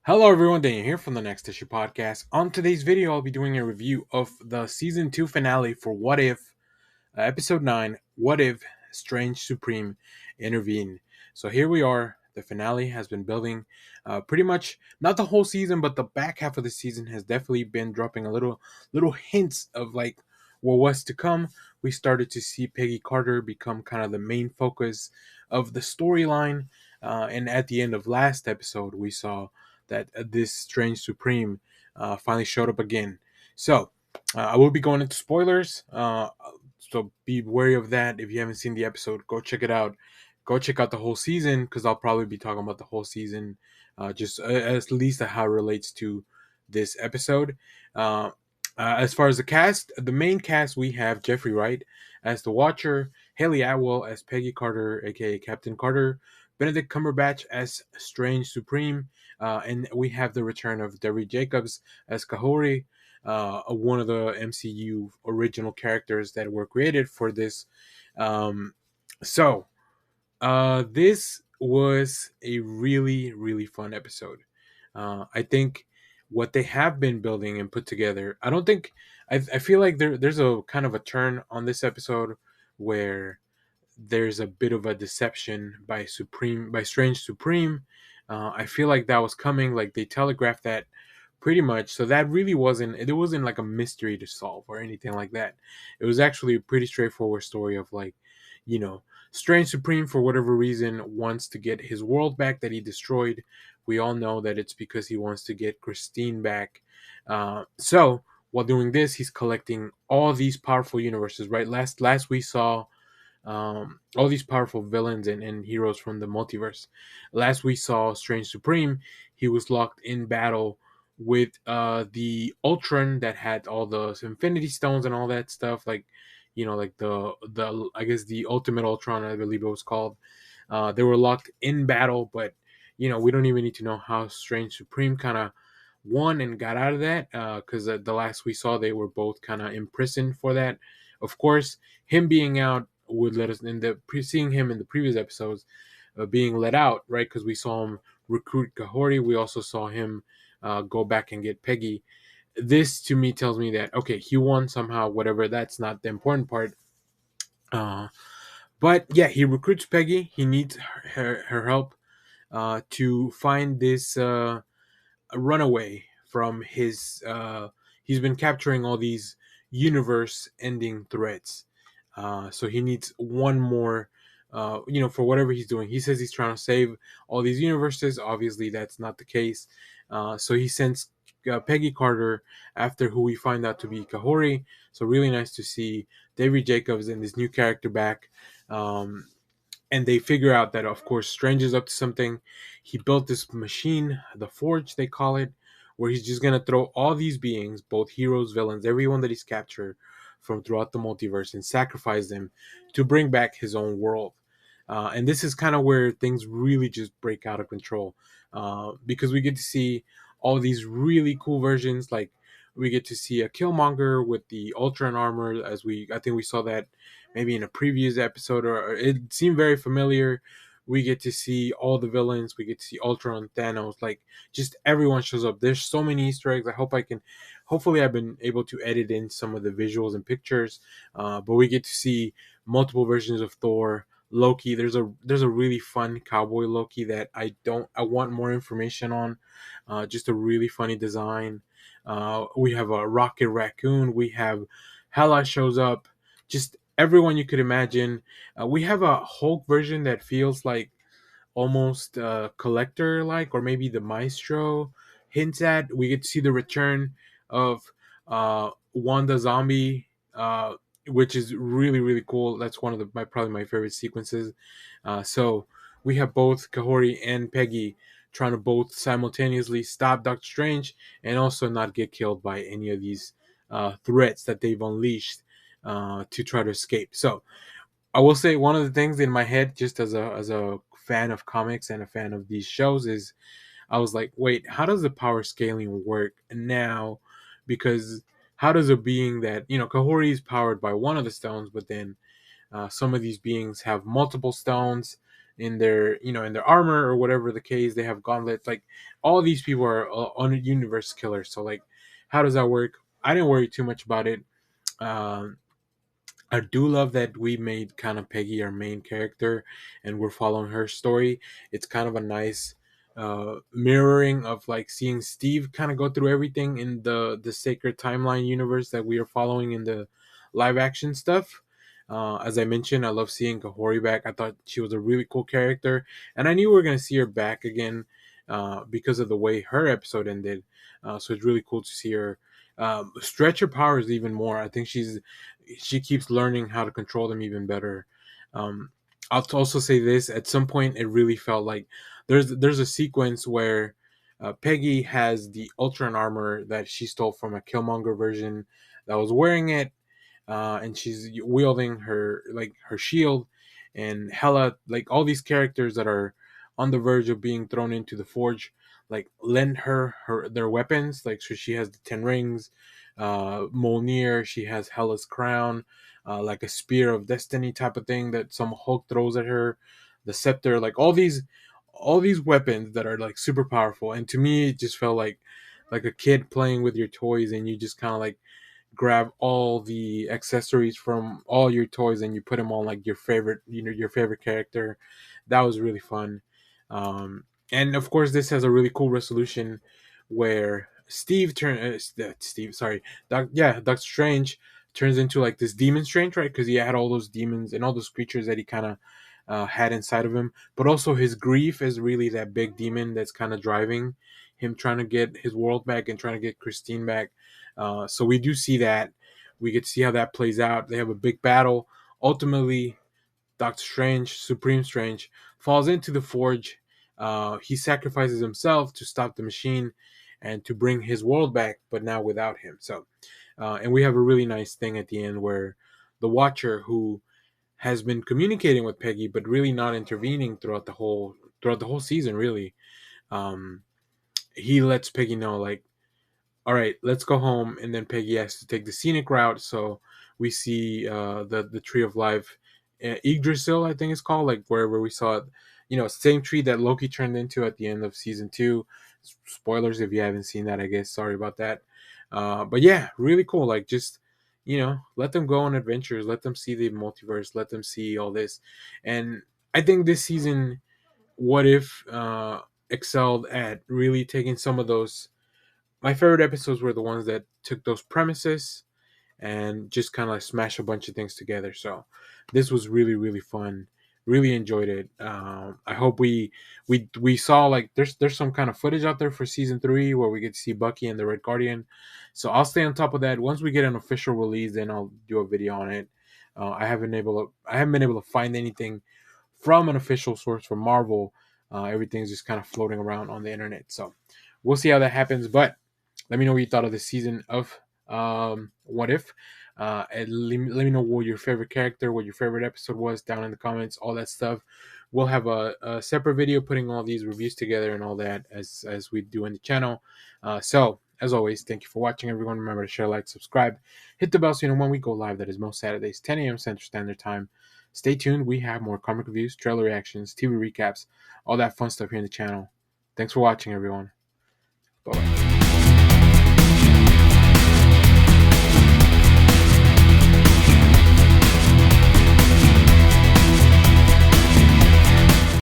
Hello everyone, Daniel here from the Next Issue Podcast. On today's video, I'll be doing a review of the Season 2 finale for What If, Episode 9, What If Strange Supreme Intervene. So here we are. The finale has been building pretty much, not the whole season, but the back half of the season has definitely been dropping a little hints of like what was to come. We started to see Peggy Carter become kind of the main focus of the storyline. And at the end of last episode, we saw that this Strange Supreme finally showed up again. So I will be going into spoilers. So be wary of that. If you haven't seen the episode, go check it out. Go check out the whole season because I'll probably be talking about the whole season, just at least how it relates to this episode. Uh, as far as the cast, the main cast, we have Jeffrey Wright as the Watcher, Haley Atwell as Peggy Carter, aka Captain Carter, Benedict Cumberbatch as Strange Supreme, and we have the return of Derry Jacobs as Kahori, one of the MCU original characters that were created for this. Um, this was a really fun episode. I think what they have been building and put together. I don't think I feel like there's a kind of a turn on this episode where there's a bit of a deception by Strange Supreme. I feel like that was coming. Like they telegraphed that pretty much. So that really wasn't. It wasn't like a mystery to solve or anything like that. It was actually a pretty straightforward story of like, you know, Strange Supreme for whatever reason wants to get his world back that he destroyed. We all know that it's because he wants to get Christine back. So while doing this, he's collecting all these powerful universes. Right. Last we saw all these powerful villains and heroes from the multiverse. Last we saw Strange Supreme, he was locked in battle with the Ultron that had all the Infinity Stones and all that stuff, like like the I guess the Ultimate Ultron, I believe it was called. They were locked in battle, but we don't even need to know how Strange Supreme kind of won and got out of that because the last we saw they were both kind of imprisoned for that. Of course, him being out would let us in the seeing him in the previous episodes being let out, right? Because we saw him recruit Kahori. We also saw him go back and get Peggy. This to me tells me that okay, he won somehow. Whatever, that's not the important part. Uh, but yeah, he recruits Peggy. He needs her help to find this runaway from his. He's been capturing all these universe-ending threats. So he needs one more, for whatever he's doing. He says he's trying to save all these universes. Obviously, that's not the case. So he sends Peggy Carter after who we find out to be Kahori. So really nice to see David Jacobs and this new character back. And they figure out that, of course, Strange is up to something. He built this machine, the Forge, they call it, where he's just going to throw all these beings, both heroes, villains, everyone that he's captured from throughout the multiverse and sacrifice them to bring back his own world. And this is kind of where things really just break out of control because we get to see all these really cool versions. Like we get to see a Killmonger with the Ultron armor, I think we saw that maybe in a previous episode, or it seemed very familiar. We get to see all the villains. We get to see Ultron, Thanos, like just everyone shows up. There's so many Easter eggs. Hopefully I've been able to edit in some of the visuals and pictures. But we get to see multiple versions of Thor, Loki. There's a really fun cowboy Loki that I want more information on. Just a really funny design. We have a Rocket Raccoon. We have Hela shows up. Just everyone you could imagine. We have a Hulk version that feels like almost collector like, or maybe the Maestro hints at. We get to see the return of Wanda Zombie, which is really cool. That's one of probably my favorite sequences. So we have both Kahori and Peggy trying to both simultaneously stop Doctor Strange and also not get killed by any of these threats that they've unleashed to try to escape. So I will say one of the things in my head, just as a fan of comics and a fan of these shows, is I was like, wait, how does the power scaling work now? Because how does a being that Kahori is powered by one of the stones, but then Some of these beings have multiple stones in their, in their armor or whatever the case. They have gauntlets. Like, all these people are on a universe killers. So like, how does that work? I didn't worry too much about it. Um, I do love that we made kind of Peggy our main character, and we're following her story. It's kind of a nice mirroring of like seeing Steve kind of go through everything in the sacred timeline universe that we are following in the live action stuff. As I mentioned, I love seeing Kahori back. I thought she was a really cool character, and I knew we were gonna see her back again because of the way her episode ended. So it's really cool to see her stretch her powers even more. I think she keeps learning how to control them even better. Um, I'll also say this: at some point, it really felt like there's a sequence where Peggy has the Ultron armor that she stole from a Killmonger version that was wearing it, and she's wielding her shield, and Hela, like all these characters that are on the verge of being thrown into the forge, like lend her their weapons. Like, so she has the 10 rings. Mjolnir, she has Hela's crown, like a spear of destiny type of thing that some Hulk throws at her. The scepter, like all these weapons that are like super powerful. And to me, it just felt like a kid playing with your toys, and you just kind of like grab all the accessories from all your toys and you put them on like your favorite character. That was really fun. And of course, this has a really cool resolution where Steve, sorry, Doctor Strange turns into like this demon Strange, right? Because he had all those demons and all those creatures that he kind of had inside of him, but also his grief is really that big demon that's kind of driving him trying to get his world back and trying to get Christine back. So we do see that. We get to see how that plays out. They have a big battle. Ultimately, Doctor Strange, Supreme Strange, falls into the forge. He sacrifices himself to stop the machine and to bring his world back, but now without him. So, and we have a really nice thing at the end where the Watcher, who has been communicating with Peggy, but really not intervening throughout the whole season, really, um, he lets Peggy know, like, all right, let's go home. And then Peggy has to take the scenic route. So we see the tree of life, Yggdrasil, I think it's called, like wherever we saw it. Same tree that Loki turned into at the end of season 2. Spoilers if you haven't seen that, I guess. Sorry about that. But yeah, really cool. Like, just let them go on adventures. Let them see the multiverse. Let them see all this. And I think this season, What If excelled at really taking some of those. My favorite episodes were the ones that took those premises and just kind of like smash a bunch of things together. So this was really, really fun. Really enjoyed it. I hope we saw, like, there's some kind of footage out there for season 3 where we get to see Bucky and the Red Guardian. So I'll stay on top of that. Once we get an official release, then I'll do a video on it. I haven't been able to find anything from an official source from Marvel. Everything's just kind of floating around on the internet. So we'll see how that happens. But let me know what you thought of this season of What If. And let me know what your favorite character, what your favorite episode was down in the comments, all that stuff. We'll have a separate video putting all these reviews together and all that as we do in the channel. So, as always, thank you for watching, everyone. Remember to share, like, subscribe, hit the bell so you know when we go live. That is most Saturdays, 10 a.m. Central Standard Time. Stay tuned. We have more comic reviews, trailer reactions, TV recaps, all that fun stuff here in the channel. Thanks for watching, everyone. Bye-bye.